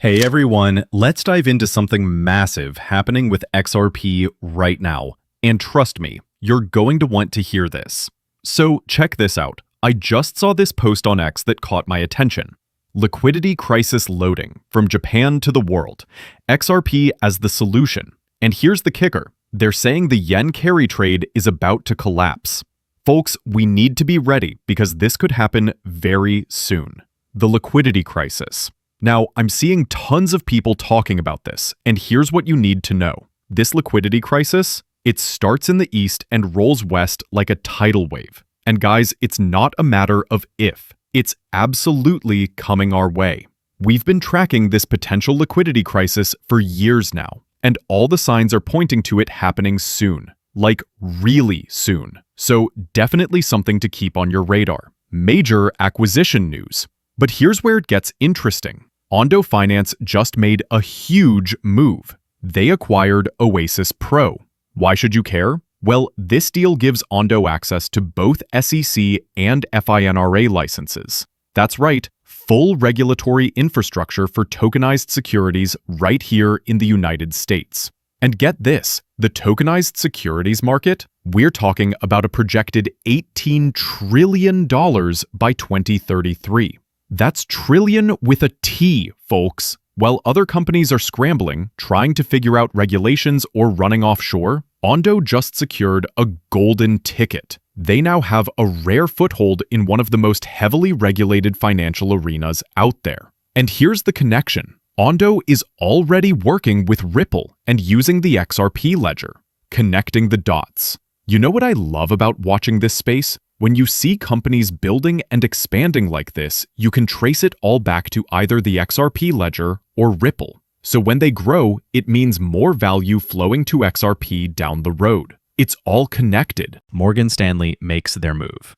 Hey everyone, let's dive into something massive happening with XRP right now. And trust me, you're going to want to hear this. So check this out. I just saw this post on X that caught my attention. Liquidity crisis loading from Japan to the world. XRP as the solution. And here's the kicker. They're saying the yen carry trade is about to collapse. Folks, we need to be ready because this could happen very soon. The liquidity crisis. Now, I'm seeing tons of people talking about this, and here's what you need to know. This liquidity crisis, it starts in the east and rolls west like a tidal wave. And guys, it's not a matter of if. It's absolutely coming our way. We've been tracking this potential liquidity crisis for years now, and all the signs are pointing to it happening soon. Like really soon. So definitely something to keep on your radar. Major acquisition news. But here's where it gets interesting. Ondo Finance just made a huge move. They acquired Oasis Pro. Why should you care? Well, this deal gives Ondo access to both SEC and FINRA licenses. That's right, full regulatory infrastructure for tokenized securities right here in the United States. And get this, the tokenized securities market, we're talking about a projected $18 trillion by 2033. That's trillion with a T, folks. While other companies are scrambling, trying to figure out regulations or running offshore, Ondo just secured a golden ticket. They now have a rare foothold in one of the most heavily regulated financial arenas out there. And here's the connection. Ondo is already working with Ripple and using the XRP ledger, connecting the dots. You know what I love about watching this space? When you see companies building and expanding like this, you can trace it all back to either the XRP ledger or Ripple. So when they grow, it means more value flowing to XRP down the road. It's all connected. Morgan Stanley makes their move.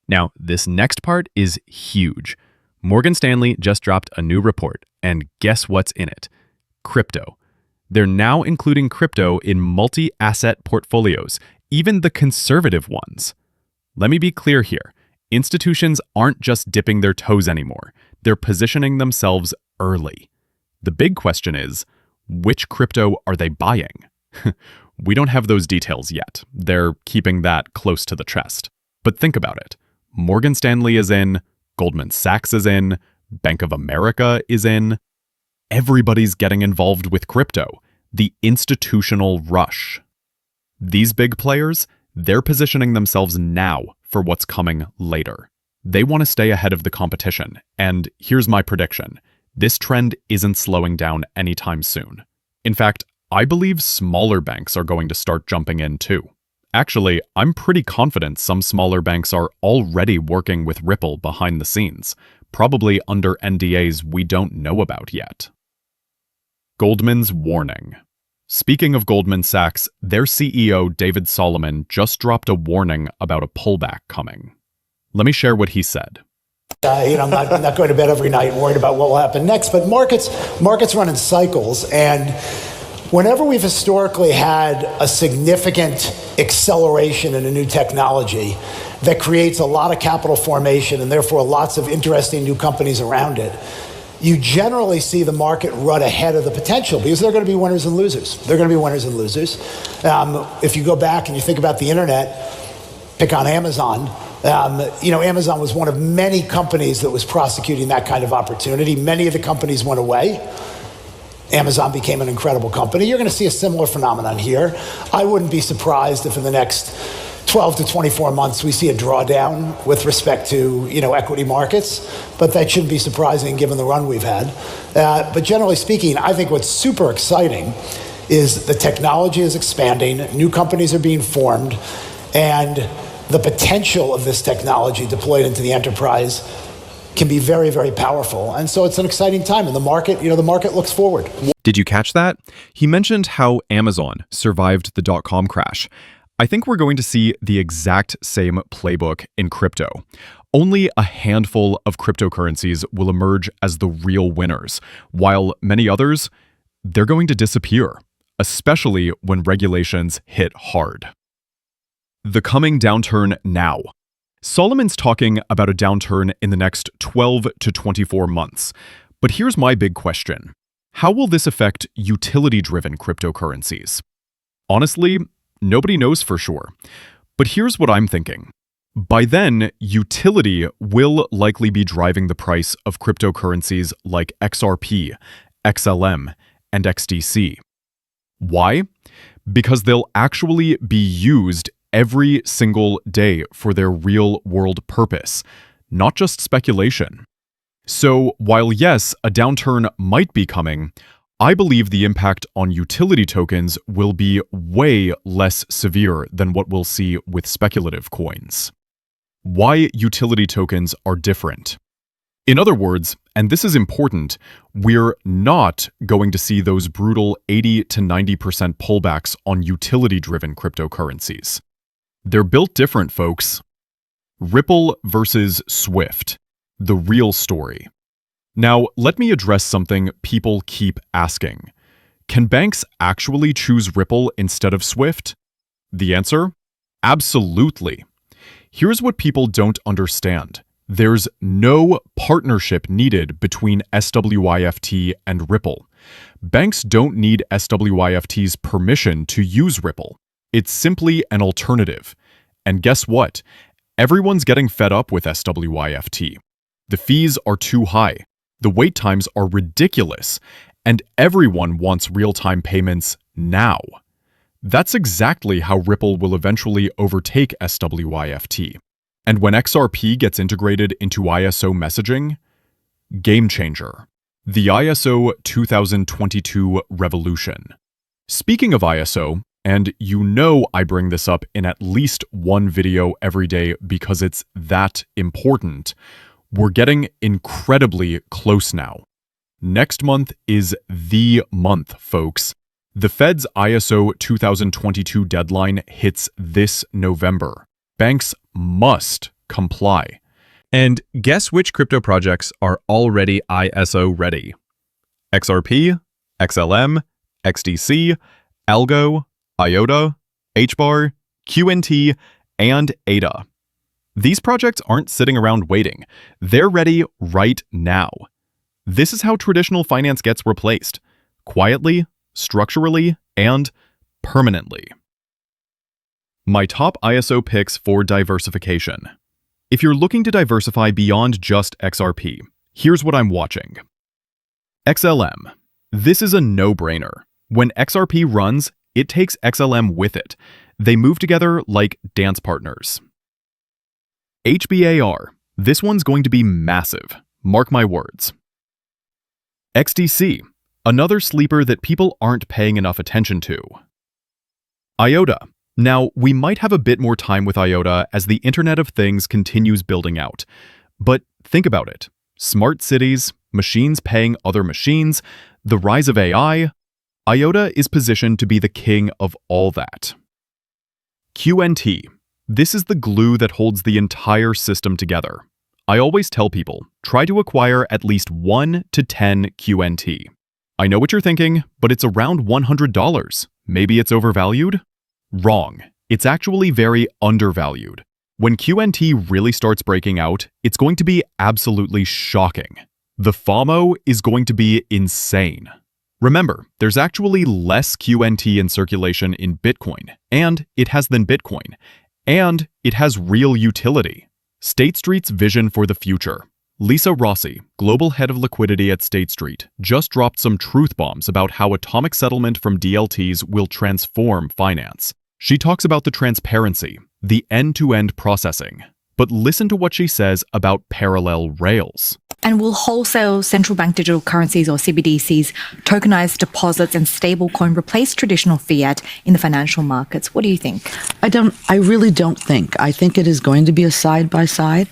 Now, this next part is huge. Morgan Stanley just dropped a new report, and guess what's in it? Crypto. They're now including crypto in multi-asset portfolios, even the conservative ones. Let me be clear here. Institutions aren't just dipping their toes anymore. They're positioning themselves early. The big question is, which crypto are they buying? We don't have those details yet. They're keeping that close to the chest. But think about it. Morgan Stanley is in, Goldman Sachs is in, Bank of America is in. Everybody's getting involved with crypto. The institutional rush. These big players, they're positioning themselves now for what's coming later. They want to stay ahead of the competition, and here's my prediction. This trend isn't slowing down anytime soon. In fact, I believe smaller banks are going to start jumping in too. Actually, I'm pretty confident some smaller banks are already working with Ripple behind the scenes, probably under NDAs we don't know about yet. Goldman's warning. Speaking of Goldman Sachs, their CEO, David Solomon, just dropped a warning about a pullback coming. Let me share what he said. I'm not going to bed every night worried about what will happen next, but markets run in cycles, and whenever we've historically had a significant acceleration in a new technology that creates a lot of capital formation and therefore lots of interesting new companies around it, you generally see the market run ahead of the potential because they're going to be winners and losers. They're going to be winners and losers. If you go back and you think about the internet, pick on Amazon. Amazon was one of many companies that was prosecuting that kind of opportunity. Many of the companies went away. Amazon became an incredible company. You're going to see a similar phenomenon here. I wouldn't be surprised if in the next 12 to 24 months we see a drawdown with respect to equity markets, but that shouldn't be surprising given the run we've had. But generally speaking, I think what's super exciting is the technology is expanding, new companies are being formed, and the potential of this technology deployed into the enterprise can be very, very powerful. And so it's an exciting time, and the market looks forward. Did you catch that? He mentioned how Amazon survived the dot-com crash. I think we're going to see the exact same playbook in crypto. Only a handful of cryptocurrencies will emerge as the real winners, while many others, they're going to disappear, especially when regulations hit hard. The coming downturn now. Solomon's talking about a downturn in the next 12 to 24 months. But here's my big question. How will this affect utility-driven cryptocurrencies? Honestly, nobody knows for sure. But here's what I'm thinking. By then, utility will likely be driving the price of cryptocurrencies like XRP, XLM, and XDC. Why? Because they'll actually be used every single day for their real-world purpose, not just speculation. So, while yes, a downturn might be coming, I believe the impact on utility tokens will be way less severe than what we'll see with speculative coins. Why utility tokens are different. In other words, and this is important, we're not going to see those brutal 80 to 90% pullbacks on utility-driven cryptocurrencies. They're built different, folks. Ripple versus Swift, the real story. Now, let me address something people keep asking. Can banks actually choose Ripple instead of Swift? The answer? Absolutely. Here's what people don't understand. There's no partnership needed between SWIFT and Ripple. Banks don't need SWIFT's permission to use Ripple. It's simply an alternative. And guess what? Everyone's getting fed up with SWIFT. The fees are too high. The wait times are ridiculous. And everyone wants real-time payments now. That's exactly how Ripple will eventually overtake SWIFT. And when XRP gets integrated into ISO messaging, game changer. The ISO 2022 revolution. Speaking of ISO, and you know I bring this up in at least one video every day because it's that important, we're getting incredibly close now. Next month is the month, folks. The Fed's ISO 2022 deadline hits this November. Banks must comply. And guess which crypto projects are already ISO ready? XRP, XLM, XDC, Algo, IOTA, HBAR, QNT, and ADA. These projects aren't sitting around waiting. They're ready right now. This is how traditional finance gets replaced. Quietly, structurally, and permanently. My top ISO picks for diversification. If you're looking to diversify beyond just XRP, here's what I'm watching. XLM. This is a no-brainer. When XRP runs, it takes XLM with it. They move together like dance partners. HBAR. This one's going to be massive. Mark my words. XDC. Another sleeper that people aren't paying enough attention to. IOTA. Now, we might have a bit more time with IOTA as the Internet of Things continues building out. But think about it. Smart cities, machines paying other machines, the rise of AI. IOTA is positioned to be the king of all that. QNT. This is the glue that holds the entire system together. I always tell people, try to acquire at least 1 to 10 QNT. I know what you're thinking, but it's around $100. Maybe it's overvalued? Wrong. It's actually very undervalued. When QNT really starts breaking out, it's going to be absolutely shocking. The FOMO is going to be insane. Remember, there's actually less QNT in circulation in Bitcoin, and it has than Bitcoin, and it has real utility. State Street's vision for the future. Lisa Rossi, global head of liquidity at State Street, just dropped some truth bombs about how atomic settlement from DLTs will transform finance. She talks about the transparency, the end-to-end processing. But listen to what she says about parallel rails. And will wholesale central bank digital currencies or CBDCs, tokenized deposits and stablecoin replace traditional fiat in the financial markets? What do you think? I really don't think. I think it is going to be a side-by-side.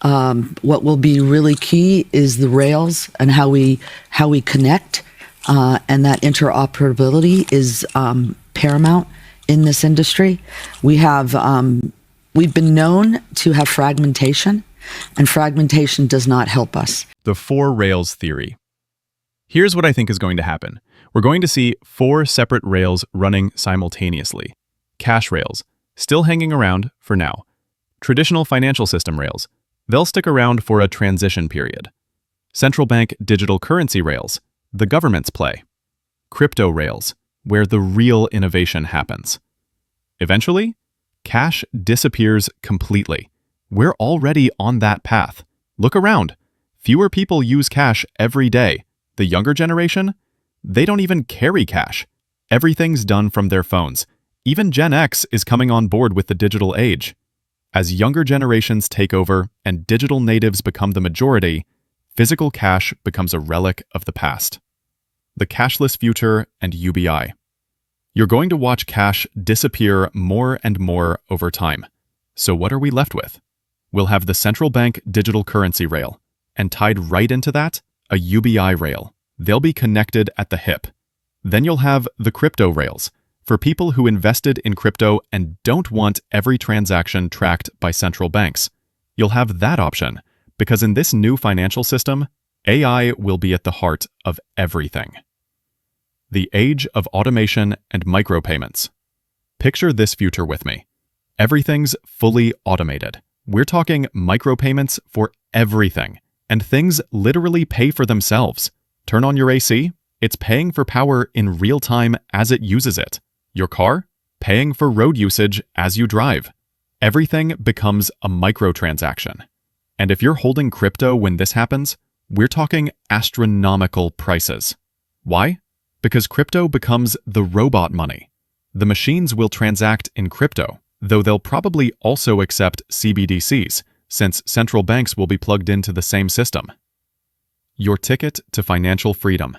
What will be really key is the rails and how we connect, and that interoperability is paramount in this industry. We've been known to have fragmentation, and fragmentation does not help us. The 4 rails theory. Here's what I think is going to happen. We're going to see 4 separate rails running simultaneously. Cash rails, still hanging around for now. Traditional financial system rails, they'll stick around for a transition period. Central bank digital currency rails, the government's play. Crypto rails, where the real innovation happens. Eventually, cash disappears completely. We're already on that path. Look around. Fewer people use cash every day. The younger generation, they don't even carry cash. Everything's done from their phones. Even Gen X is coming on board with the digital age. As younger generations take over and digital natives become the majority, physical cash becomes a relic of the past. The cashless future and UBI. You're going to watch cash disappear more and more over time. So what are we left with? We'll have the central bank digital currency rail, and tied right into that, a UBI rail. They'll be connected at the hip. Then you'll have the crypto rails, for people who invested in crypto and don't want every transaction tracked by central banks. You'll have that option, because in this new financial system, AI will be at the heart of everything. The age of automation and micropayments. Picture this future with me. Everything's fully automated. We're talking micropayments for everything, and things literally pay for themselves. Turn on your AC, it's paying for power in real time as it uses it. Your car, paying for road usage as you drive. Everything becomes a microtransaction. And if you're holding crypto when this happens, we're talking astronomical prices. Why? Because crypto becomes the robot money. The machines will transact in crypto, though they'll probably also accept CBDCs, since central banks will be plugged into the same system. Your ticket to financial freedom.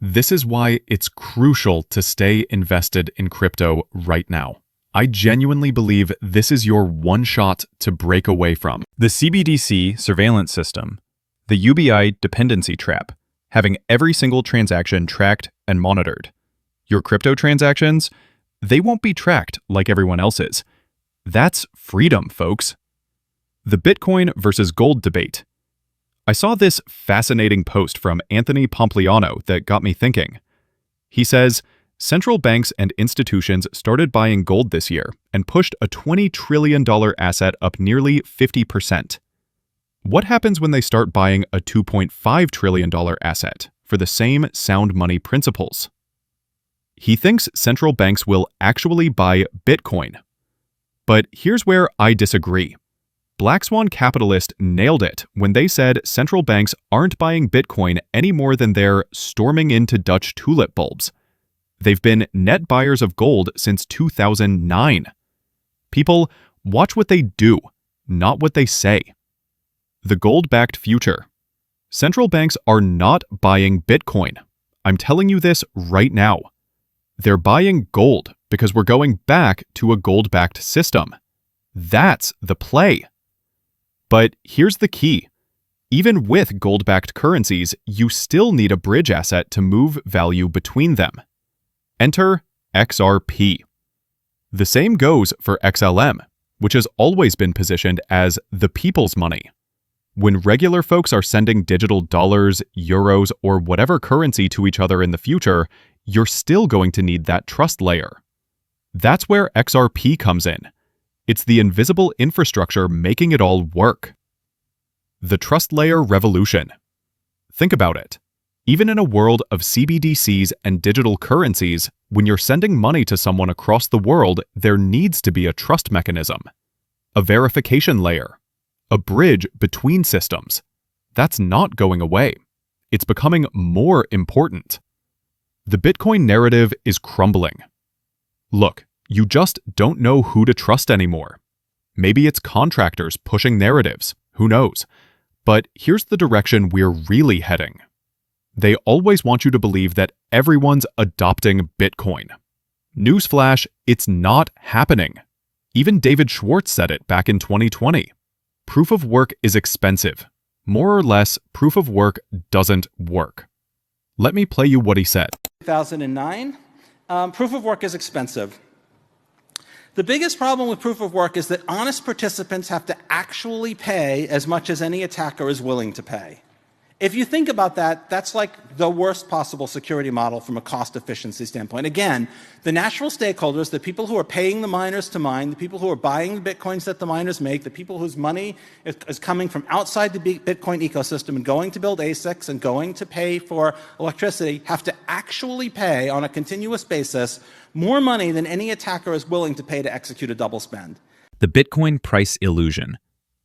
This is why it's crucial to stay invested in crypto right now. I genuinely believe this is your one shot to break away from The CBDC surveillance system, the UBI dependency trap, having every single transaction tracked and monitored. Your crypto transactions, they won't be tracked like everyone else's. That's freedom, folks. The Bitcoin versus gold debate. I saw this fascinating post from Anthony Pompliano that got me thinking. He says, central banks and institutions started buying gold this year and pushed a $20 trillion asset up nearly 50%. What happens when they start buying a $2.5 trillion asset for the same sound money principles? He thinks central banks will actually buy Bitcoin. But here's where I disagree. Black Swan Capitalist nailed it when they said central banks aren't buying Bitcoin any more than they're storming into Dutch tulip bulbs. They've been net buyers of gold since 2009. People, watch what they do, not what they say. The gold-backed future. Central banks are not buying Bitcoin. I'm telling you this right now. They're buying gold because we're going back to a gold-backed system. That's the play. But here's the key. Even with gold-backed currencies, you still need a bridge asset to move value between them. Enter XRP. The same goes for XLM, which has always been positioned as the people's money. When regular folks are sending digital dollars, euros, or whatever currency to each other in the future, you're still going to need that trust layer. That's where XRP comes in. It's the invisible infrastructure making it all work. The trust layer revolution. Think about it. Even in a world of CBDCs and digital currencies, when you're sending money to someone across the world, there needs to be a trust mechanism, a verification layer, a bridge between systems. That's not going away. It's becoming more important. The Bitcoin narrative is crumbling. Look, you just don't know who to trust anymore. Maybe it's contractors pushing narratives, who knows? But here's the direction we're really heading. They always want you to believe that everyone's adopting Bitcoin. Newsflash, it's not happening. Even David Schwartz said it back in 2020. Proof of work is expensive. More or less, proof of work doesn't work. Let me play you what he said. 2009, proof of work is expensive. The biggest problem with proof of work is that honest participants have to actually pay as much as any attacker is willing to pay. If you think about that, that's like the worst possible security model from a cost efficiency standpoint. Again, the natural stakeholders, the people who are paying the miners to mine, the people who are buying the bitcoins that the miners make, the people whose money is coming from outside the Bitcoin ecosystem and going to build ASICs and going to pay for electricity, have to actually pay on a continuous basis more money than any attacker is willing to pay to execute a double spend. The Bitcoin price illusion.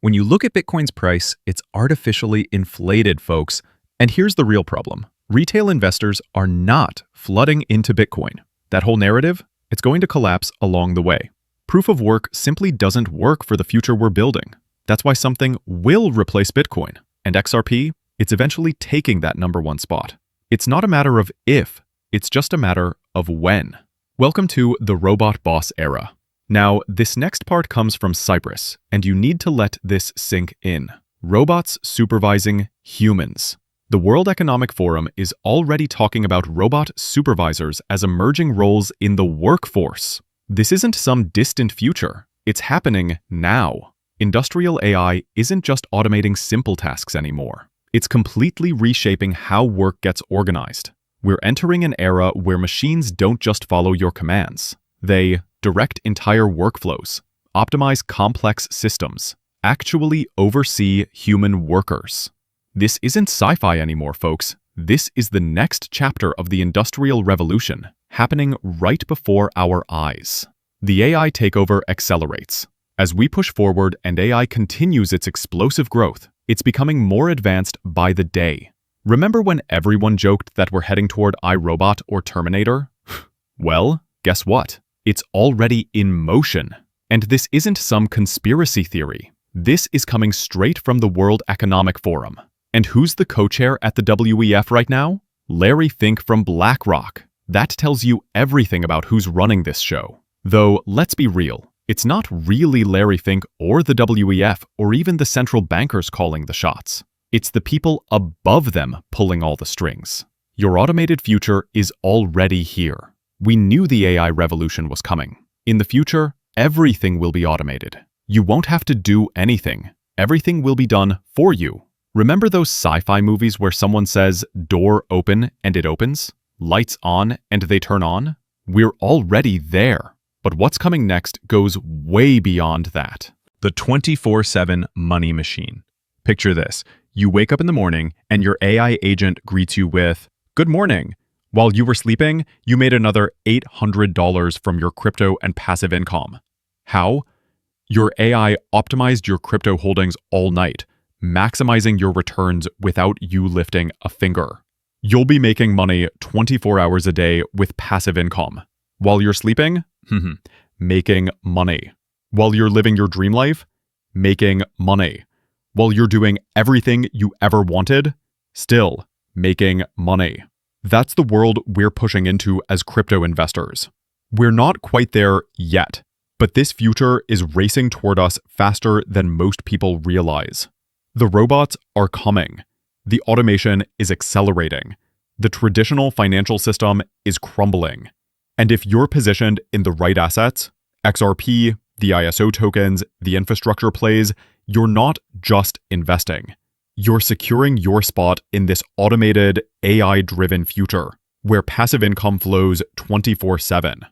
When you look at Bitcoin's price, it's artificially inflated, folks. And here's the real problem. Retail investors are not flooding into Bitcoin. That whole narrative, it's going to collapse along the way. Proof of work simply doesn't work for the future we're building. That's why something will replace Bitcoin. And XRP, it's eventually taking that #1 spot. It's not a matter of if, it's just a matter of when. Welcome to the robot boss era. Now, this next part comes from Cyprus, and you need to let this sink in. Robots supervising humans. The World Economic Forum is already talking about robot supervisors as emerging roles in the workforce. This isn't some distant future. It's happening now. Industrial AI isn't just automating simple tasks anymore. It's completely reshaping how work gets organized. We're entering an era where machines don't just follow your commands. They direct entire workflows, optimize complex systems, actually oversee human workers. This isn't sci-fi anymore, folks. This is the next chapter of the Industrial Revolution, happening right before our eyes. The AI takeover accelerates. As we push forward and AI continues its explosive growth, it's becoming more advanced by the day. Remember when everyone joked that we're heading toward iRobot or Terminator? Well, guess what? It's already in motion. And this isn't some conspiracy theory. This is coming straight from the World Economic Forum. And who's the co-chair at the WEF right now? Larry Fink from BlackRock. That tells you everything about who's running this show. Though, let's be real, it's not really Larry Fink or the WEF or even the central bankers calling the shots. It's the people above them pulling all the strings. Your automated future is already here. We knew the AI revolution was coming. In the future, everything will be automated. You won't have to do anything. Everything will be done for you. Remember those sci-fi movies where someone says, "Door open," and it opens? "Lights on," and they turn on? We're already there. But what's coming next goes way beyond that. The 24/7 money machine. Picture this. You wake up in the morning and your AI agent greets you with, "Good morning." While you were sleeping, you made another $800 from your crypto and passive income. How? Your AI optimized your crypto holdings all night, maximizing your returns without you lifting a finger. You'll be making money 24 hours a day with passive income. While you're sleeping, making money. While you're living your dream life, making money. While you're doing everything you ever wanted, still making money. That's the world we're pushing into as crypto investors. We're not quite there yet, but this future is racing toward us faster than most people realize. The robots are coming. The automation is accelerating. The traditional financial system is crumbling. And if you're positioned in the right assets, XRP, the ISO tokens, the infrastructure plays, you're not just investing. You're securing your spot in this automated, AI-driven future, where passive income flows 24/7.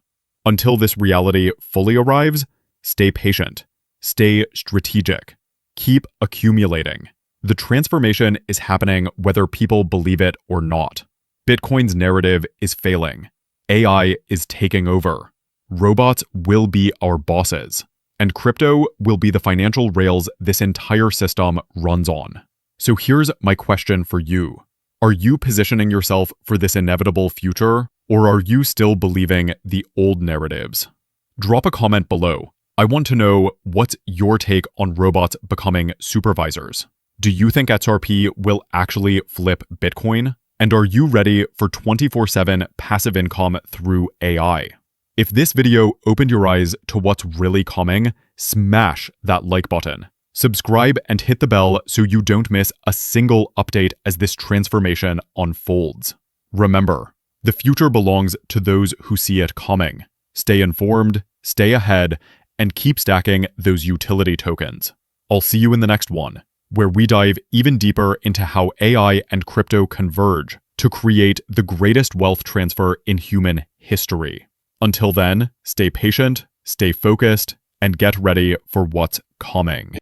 Until this reality fully arrives, stay patient, stay strategic, keep accumulating. The transformation is happening whether people believe it or not. Bitcoin's narrative is failing. AI is taking over. Robots will be our bosses, and crypto will be the financial rails this entire system runs on. So here's my question for you. Are you positioning yourself for this inevitable future, or are you still believing the old narratives? Drop a comment below. I want to know what's your take on robots becoming supervisors. Do you think XRP will actually flip Bitcoin? And are you ready for 24/7 passive income through AI? If this video opened your eyes to what's really coming, smash that like button. Subscribe and hit the bell so you don't miss a single update as this transformation unfolds. Remember, the future belongs to those who see it coming. Stay informed, stay ahead, and keep stacking those utility tokens. I'll see you in the next one. where we dive even deeper into how AI and crypto converge to create the greatest wealth transfer in human history. Until then, stay patient, stay focused, and get ready for what's coming.